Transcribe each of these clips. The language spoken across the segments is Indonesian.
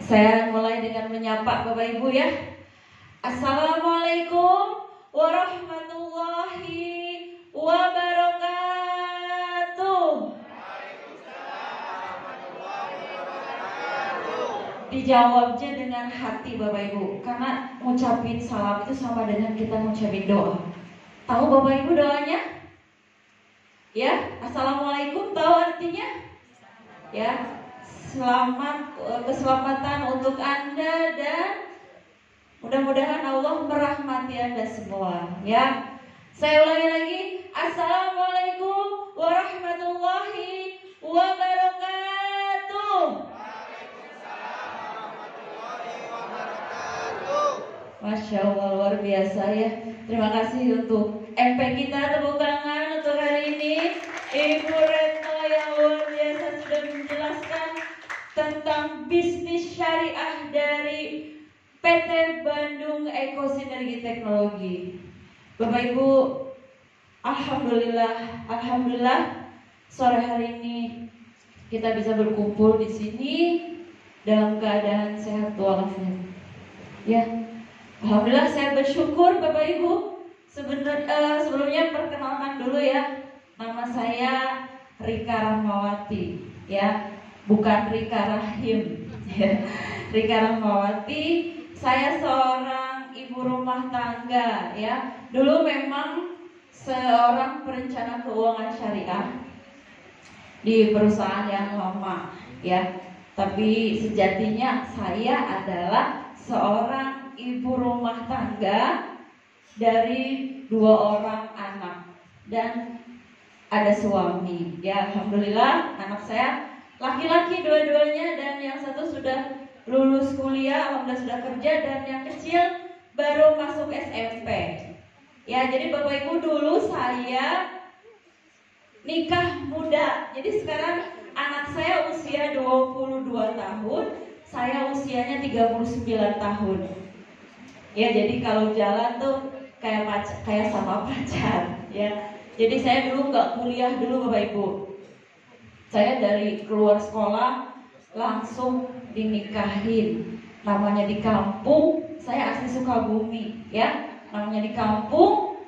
Saya mulai dengan menyapa Bapak Ibu ya. Assalamualaikum warahmatullahi wabarakatuh. Dijawabnya dengan hati Bapak Ibu, karena ngucapin salam itu sama dengan kita ngucapin doa. Tahu Bapak Ibu doanya? Ya, Assalamualaikum tahu artinya? Ya, selamat, keselamatan untuk Anda dan mudah-mudahan Allah merahmati Anda semua. Ya, saya ulangi lagi. Assalamualaikum warahmatullahi wabarakatuh. Masya Allah, luar biasa ya. Terima kasih untuk MP kita, tepuk tangan untuk hari ini. Ibu Retno yang luar biasa sudah menjelaskan tentang bisnis syariah dari PT Bandung Eko Sinergi Teknologi. Bapak Ibu, Alhamdulillah sore hari ini kita bisa berkumpul di sini dalam keadaan sehat walafiat. Ya, Alhamdulillah saya bersyukur Bapak Ibu. Sebelumnya perkenalkan dulu ya. Nama saya Rika Rahmawati ya, bukan Rika Rahim ya. Rika Rahmawati, saya seorang ibu rumah tangga ya. Dulu memang seorang perencana keuangan syariah di perusahaan yang lama ya. Tapi sejatinya saya adalah seorang ibu rumah tangga dari 2 orang anak dan ada suami. Ya, Alhamdulillah anak saya laki-laki dua-duanya, dan yang satu sudah lulus kuliah, alhamdulillah sudah kerja, dan yang kecil baru masuk SMP. Ya, jadi Bapak Ibu, dulu saya nikah muda. Jadi sekarang anak saya usia 22 tahun, saya usianya 39 tahun. Ya, jadi kalau jalan tuh kayak sama pacar ya. Jadi saya dulu nggak kuliah dulu Bapak Ibu. Saya dari keluar sekolah langsung dinikahin. Namanya di kampung, saya asli Sukabumi ya. Namanya di kampung,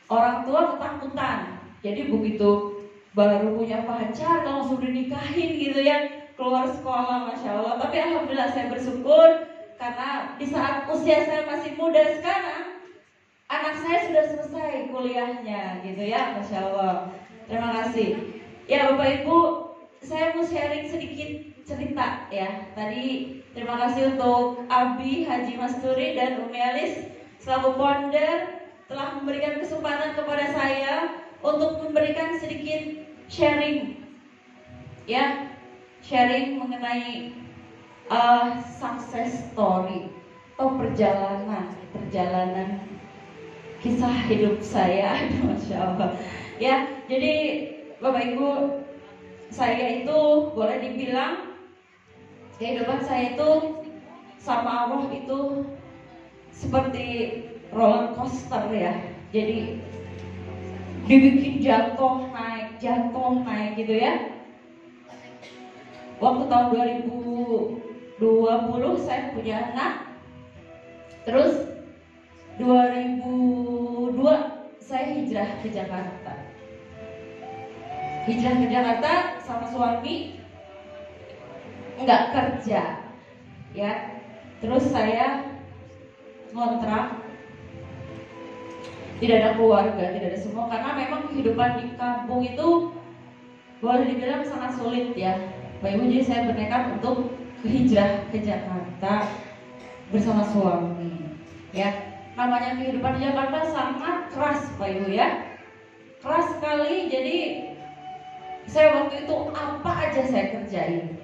orang tua ketakutan. Jadi begitu baru punya pacar langsung dinikahin gitu ya. Keluar sekolah, Masya Allah. Tapi Alhamdulillah saya bersyukur karena di saat usia saya masih muda sekarang, anak saya sudah selesai kuliahnya gitu ya, Masya Allah. Terima kasih. Ya Bapak Ibu, saya mau sharing sedikit cerita ya. Tadi terima kasih untuk Abi Haji Masturi dan Umi Alis selaku founder telah memberikan kesempatan kepada saya untuk memberikan sedikit sharing ya. Sharing mengenai success story atau perjalanan kisah hidup saya. Masya Allah ya. Jadi Bapak Ibu, saya itu boleh dibilang kehidupan saya itu sama Allah itu seperti roller coaster ya. Jadi dibikin jatuh naik gitu ya. Waktu tahun 2020 saya punya anak. Terus 2002 saya hijrah ke Jakarta. Hijrah ke Jakarta sama suami, nggak kerja ya. Terus saya ngontrak, tidak ada keluarga, tidak ada semua, karena memang kehidupan di kampung itu boleh dibilang sangat sulit ya Bapak Ibu. Jadi saya bertekad untuk hijrah ke Jakarta bersama suami ya. Namanya kehidupan di Jakarta sangat keras Bapak Ibu ya, keras sekali. Jadi saya waktu itu apa aja saya kerjain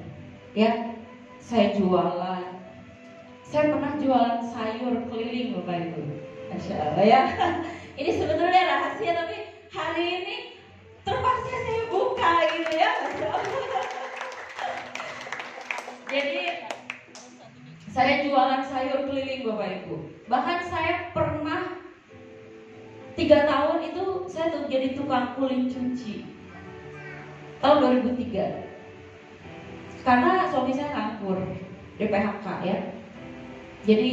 ya. Saya jualan, saya pernah jualan sayur keliling Bapak Ibu, Masya Allah ya. Ini sebetulnya rahasia, tapi hari ini terpaksa saya buka gitu ya, Masya Allah. Jadi saya jualan sayur keliling Bapak Ibu. Bahkan saya pernah 3 tahun itu saya tuh jadi tukang kuling cuci. Tahun 2003. Karena suami saya nganggur. di PHK ya. Jadi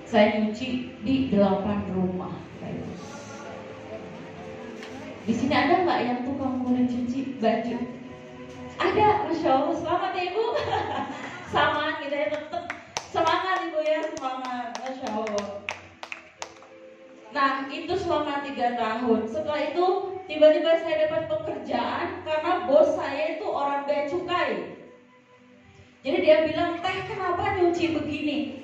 saya nyuci di 8 rumah. Di sini ada nggak yang tukang kulit cuci baju? Ada, Masya Allah. Selamat ya Ibu. Sama kita ya, tetap semangat Ibu ya, semangat, Masya Allah. Nah itu selama 3 tahun. Setelah itu tiba-tiba saya dapat pekerjaan karena bos saya itu orang bea cukai. Jadi dia bilang, teh kenapa nyuci begini?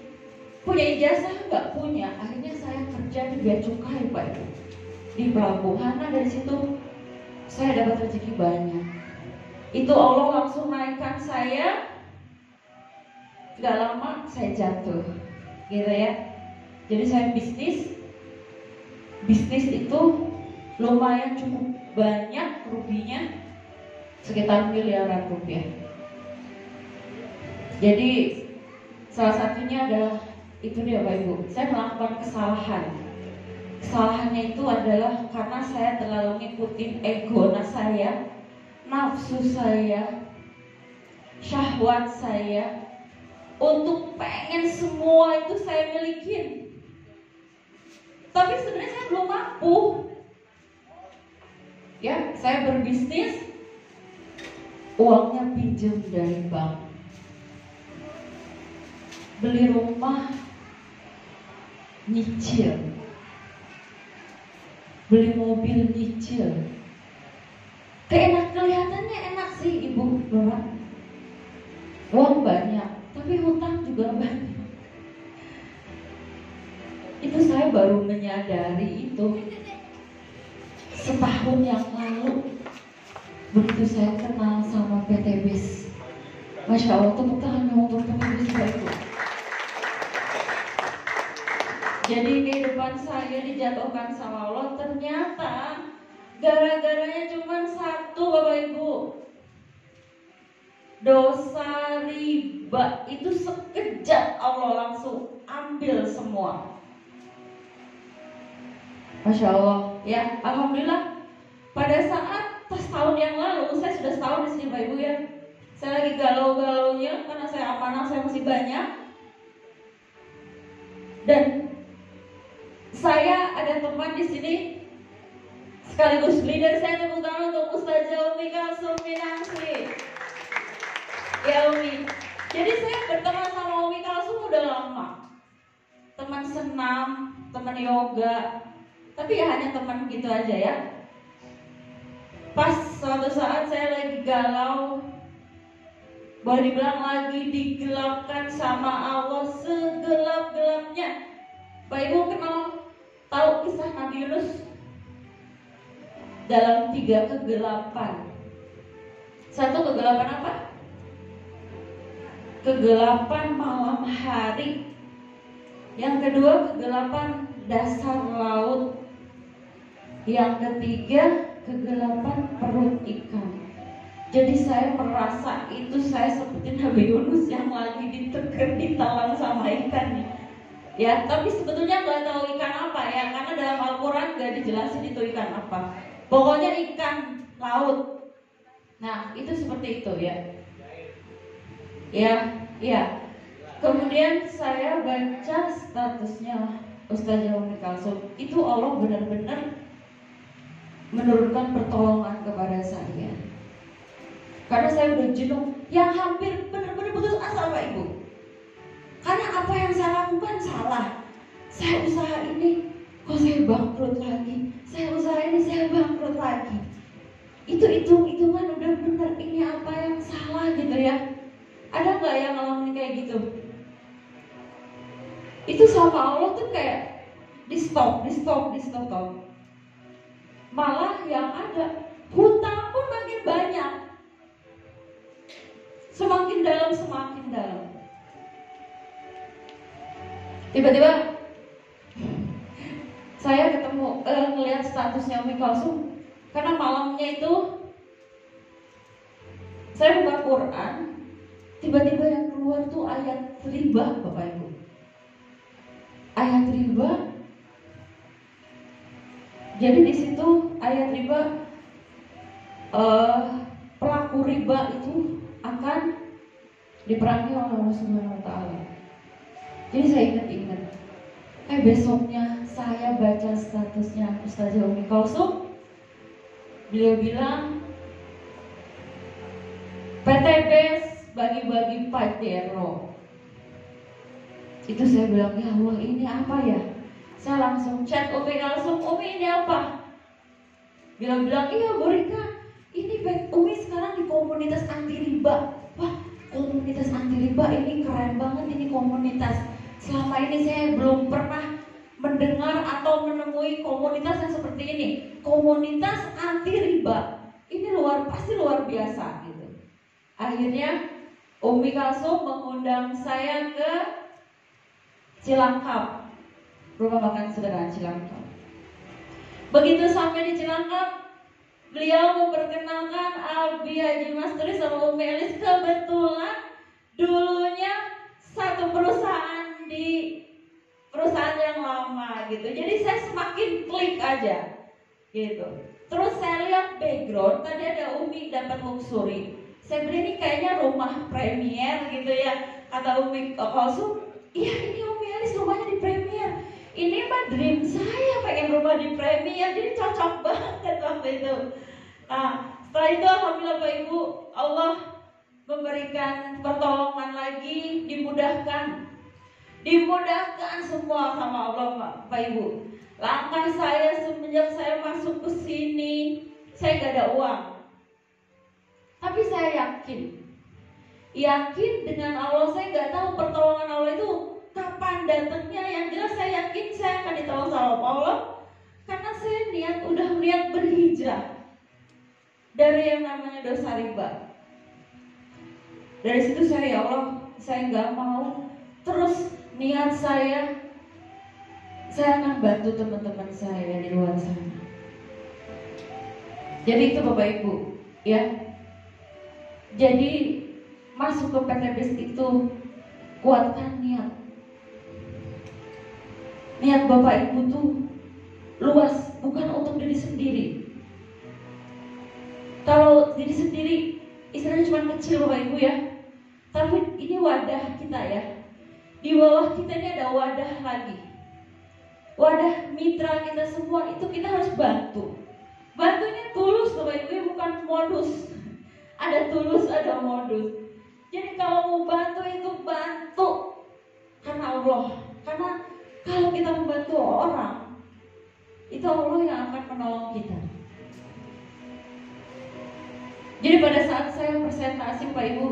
Punya ijazah? Nggak punya. Akhirnya saya kerja di bea cukai Pak Ibu, di pelabuhan. Nah dari situ saya dapat rezeki banyak. Itu Allah langsung naikkan saya. Gak lama saya jatuh, gitu ya. Jadi saya bisnis itu lumayan cukup banyak ruginya, sekitar miliaran rupiah. Jadi salah satunya adalah itu dia Bapak Ibu, saya melakukan kesalahan. Kesalahannya itu adalah karena saya terlalu ngikutin ego saya, nafsu saya, syahwat saya, untuk pengen semua itu saya milikin. Tapi sebenarnya saya belum mampu. Ya, saya berbisnis, uangnya pinjam dari bank. Beli rumah, nyicil. Beli mobil, nyicil. Kelihatannya enak sih Ibu, Bapak. Uang banyak, tapi hutang juga banyak. Itu saya baru menyadari itu setahun yang lalu, begitu saya kenal sama PT BIS. Masya Allah, tepuk tangan untuk PT BIS Bapak Ibu. Jadi kehidupan saya dijatuhkan sama Allah. Ternyata gara-garanya cuma satu Bapak Ibu, dosa riba. Itu sekejap Allah langsung ambil semua. Masya Allah ya, Alhamdulillah. Pada saat setahun yang lalu, saya sudah setahun di sini Bapak Ibu ya. Saya lagi galau-galaunya karena saya amanah saya masih banyak. Dan saya ada teman di sini sekaligus leader. Saya tepuk tangan untuk Ustazah Umi Kalsum Minasri. Ya Umi. Jadi saya berteman sama Umi Kalsum udah lama. Teman senam, teman yoga. Tapi ya hanya teman gitu aja ya. Pas suatu saat saya lagi galau, boleh dibilang lagi digelapkan sama Allah segelap-gelapnya. Bapak Ibu kenal, tahu kisah Nabi Yunus? Dalam 3 kegelapan. Satu kegelapan apa? Kegelapan malam hari. Yang kedua kegelapan dasar laut. Yang ketiga kegelapan perut ikan. Jadi saya merasa itu saya seperti Nabi Yunus yang lagi ditegur, ditalang sama ikan. Ya, tapi sebetulnya nggak tahu ikan apa ya, karena dalam Al-Quran nggak dijelasin itu ikan apa. Pokoknya ikan laut. Nah, itu seperti itu ya. Ya. Kemudian saya baca statusnya Ustazah Umi Kalsum. Itu Allah benar-benar menurunkan pertolongan kepada saya. Karena saya udah jenuh, yang hampir benar-benar putus asa Pak Ibu. Karena apa yang saya lakukan salah. Saya usaha ini, kok saya bangkrut lagi. Saya usaha ini, saya bangkrut lagi. Itu hitung-hitungan udah benar. Ini apa yang salah gitu ya. Ada nggak yang ngalamin kayak gitu? Itu sama Allah tuh kayak di stop. Malah yang ada hutang pun makin banyak. Semakin dalam. Tiba-tiba saya ketemu ngelihat statusnya Umi Kalsum. Karena malamnya itu saya buka Quran, tiba-tiba yang keluar tuh ayat riba Bapak Ibu. Ayat riba. Jadi di situ ayat riba, pelaku riba itu akan diperangi oleh Allah Subhanahu wa taala. Jadi saya ingat-ingat. Besoknya saya baca statusnya Ustazah Umi Kalsum. Beliau bilang PTBS bagi-bagi Pajero. Itu saya bilang, ya Allah ini apa ya? Saya langsung chat Umi Kalsum, Umi ini apa? Bilang, iya Bu Rika, ini Umi sekarang di komunitas anti riba. Wah, komunitas anti riba ini keren banget, ini komunitas. Selama ini saya belum pernah mendengar atau menemui komunitas yang seperti ini. Komunitas anti riba. Ini pasti luar biasa gitu. Akhirnya Umi Kalsum mengundang saya ke Cilangkap, rumah makan sederhana Cilangkap. Begitu sampai di Cilangkap, beliau memperkenalkan Abi Haji Masturi sama Umi Elis. Kebetulan dulunya satu perusahaan di perusahaan yang lama gitu. Jadi saya semakin klik aja gitu. Terus saya lihat background, tadi ada Umi dapat luxury. Saya bilang ini kayaknya rumah premier gitu ya. Kata Umi Kalsum, iya ini Umi Elis rumahnya di premier. Ini mah dream saya pengen rumah di premier. Jadi cocok banget waktu itu. Nah setelah itu alhamdulillah Bapak Ibu, Allah memberikan pertolongan lagi, dimudahkan semua sama Allah Bapak Ibu. Langkah saya semenjak saya masuk ke sini, saya gak ada uang. Tapi saya yakin dengan Allah. Saya gak tahu pertolongan Allah itu kapan datangnya. Yang jelas saya yakin saya akan ditolong sama Allah, karena saya udah niat berhijrah dari yang namanya dosa riba. Dari situ saya, ya Allah, saya gak mau. Terus niat saya akan bantu teman-teman saya di luar sana. Jadi itu Bapak Ibu ya. Jadi masuk ke PTBS itu kuatkan niat. Niat Bapak Ibu tuh luas, bukan untuk diri sendiri. Kalau diri sendiri istilahnya cuma kecil Bapak Ibu ya. Tapi ini wadah kita ya. Di bawah kita ini ada wadah lagi. Wadah mitra kita semua itu kita harus bantu. Bantunya tulus Bapak Ibu, bukan modus. Ada tulus, ada modus. Jadi kalau mau bantu itu bantu karena Allah. Karena kalau kita membantu orang, itu Allah yang akan menolong kita. Jadi pada saat saya presentasi Pak Ibu,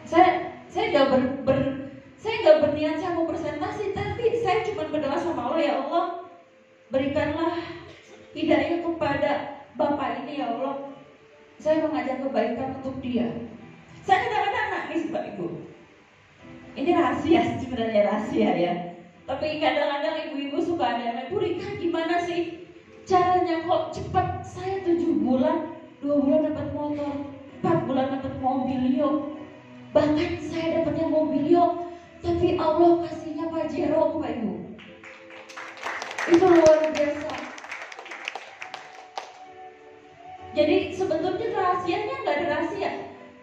saya gak berniat saya mau presentasi, tapi saya cuma berdoa sama Allah, ya Allah, berikanlah hidayah kepada Bapak ini ya Allah. Saya mengajak kebaikan untuk dia. Saya kadang-kadang nangis Pak Ibu. Ini rahasia, sebenarnya rahasia ya. Tapi kadang-kadang ibu-ibu suka ada yang, Bu Rika gimana sih caranya kok cepat? Saya 7 bulan, 2 bulan dapat motor, 4 bulan dapat mobil yo. Bahkan saya dapatnya mobil yo, tapi Allah kasihnya Pajero Pak Ibu. Itu luar biasa. Jadi sebetulnya rahasianya nggak ada rahasia.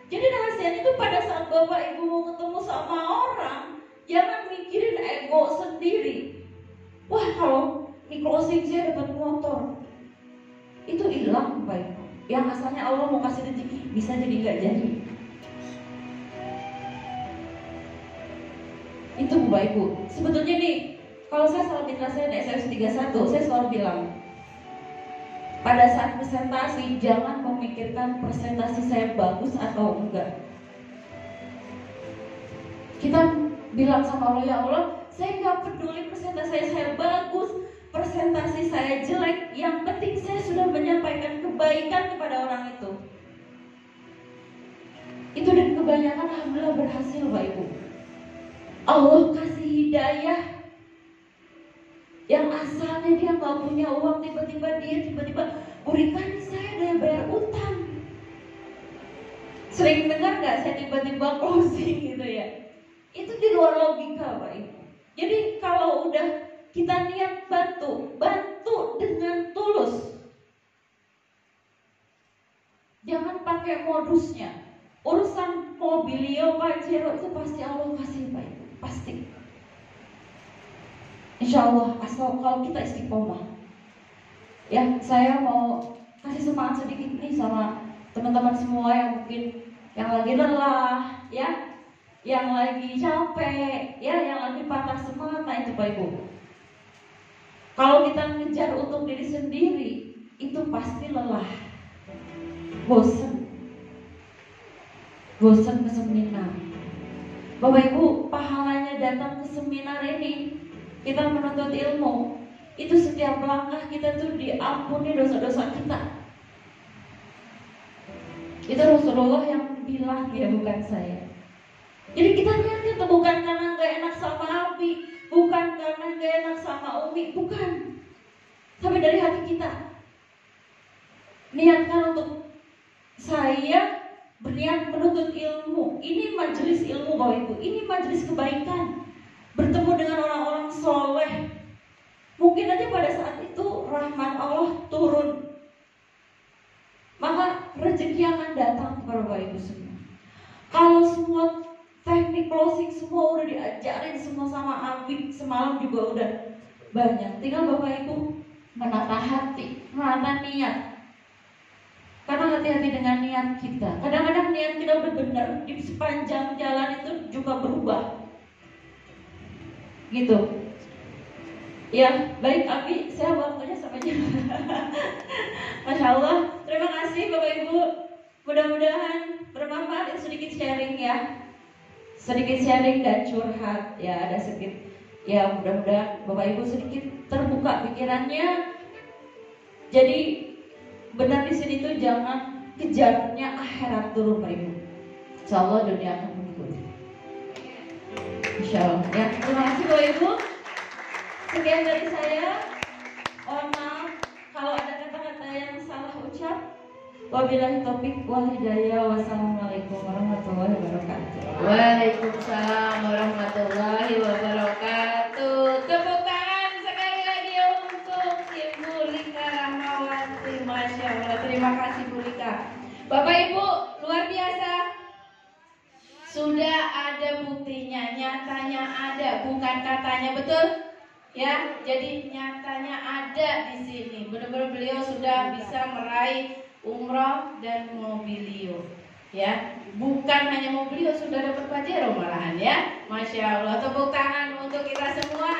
Jadi rahasianya itu pada saat Bapak Ibu mau ketemu sama orang, jangan mikirin ego sendiri. Wah kalau di closing saya dapat motor, itu hilang Bapak Ibu. Yang asalnya Allah mau kasih rezeki bisa jadi nggak jadi. Itu Bapak Ibu. Sebetulnya nih, kalau saya selalu mitra saya di SMS 31, saya selalu bilang, pada saat presentasi jangan memikirkan presentasi saya bagus atau enggak. Kita bilang sama Allah, ya Allah, saya nggak peduli presentasi saya bagus, presentasi saya jelek, yang penting saya sudah menyampaikan kebaikan kepada orang itu. Itu dan kebanyakan alhamdulillah berhasil Bapak Ibu. Allah kasih hidayah. Yang asalnya dia nggak punya uang, tiba-tiba Bu Rika nih saya ada yang bayar utang. Sering dengar nggak saya tiba-tiba closing gitu ya? Itu di luar logika Pak Ibu. Jadi kalau udah kita niat bantu dengan tulus. Jangan pakai modusnya. Urusan mobilio, Pajero itu pasti Allah kasih Pak Ibu, pasti. Insya Allah, asal kalau kita istiqomah. Ya, saya mau kasih semangat sedikit nih sama teman-teman semua yang mungkin yang lagi lelah, ya, yang lagi capek, ya, yang lagi patah semangat. Nah itu Pak Ibu, kalau kita ngejar untuk diri sendiri, itu pasti lelah, bosen ke seminar. Bapak Ibu, pahalanya datang ke seminar ini, kita menuntut ilmu, itu setiap langkah kita tuh diampuni dosa-dosa kita. Itu Rasulullah yang bilang, ya, bukan saya. Jadi kita lihat itu bukan karena gak enak sama Abi, bukan karena gak enak sama Umi, bukan. Tapi dari hati kita niatkan untuk saya berniat menuntut ilmu. Ini majelis ilmu Bapak Ibu, ini majelis kebaikan, bertemu dengan orang-orang soleh. Mungkin aja pada saat itu rahmat Allah turun, maka rezeki akan datang kepada Bapak Ibu semua. Kalau semua teknik closing semua udah diajarin semua sama Abi, semalam juga udah banyak, tinggal Bapak Ibu menata hati, menata niat. Karena hati-hati dengan niat kita. Kadang-kadang niat kita udah benar, di sepanjang jalan itu juga berubah. Gitu. Ya, baik Abi, saya waktunya sampai jam. Masya Allah. Terima kasih Bapak Ibu. Mudah-mudahan bermanfaat, sedikit sharing ya. Sedikit sharing dan curhat. Ya, ada sedikit. Ya, mudah-mudahan Bapak Ibu sedikit terbuka pikirannya. Jadi benar di sini tuh jangan kejarnya akhirat dulu Pak Ibu. Insya Allah dunia akan mengikuti. Insya Allah. Ya, terima kasih Bapak Ibu. Sekian dari saya. Mohon maaf kalau ada kata-kata yang salah ucap. Wabillahi taufik wal hidayah. Wassalamualaikum warahmatullahi wabarakatuh. Waalaikumsalam warahmatullahi wabarakatuh. Tepuk tangan sekali lagi untuk Ibu Lika Rahmawati. Masya Allah, terima kasih Bu Lika. Bapak Ibu, luar biasa. Sudah ada buktinya, nyatanya ada, bukan katanya, betul? Ya, jadi nyatanya ada di sini. Benar-benar beliau sudah bisa meraih umroh dan mobilio. Ya, bukan hanya mobilio, sudah dapat Pajero malahan ya. Masya Allah, tepuk tangan untuk kita semua.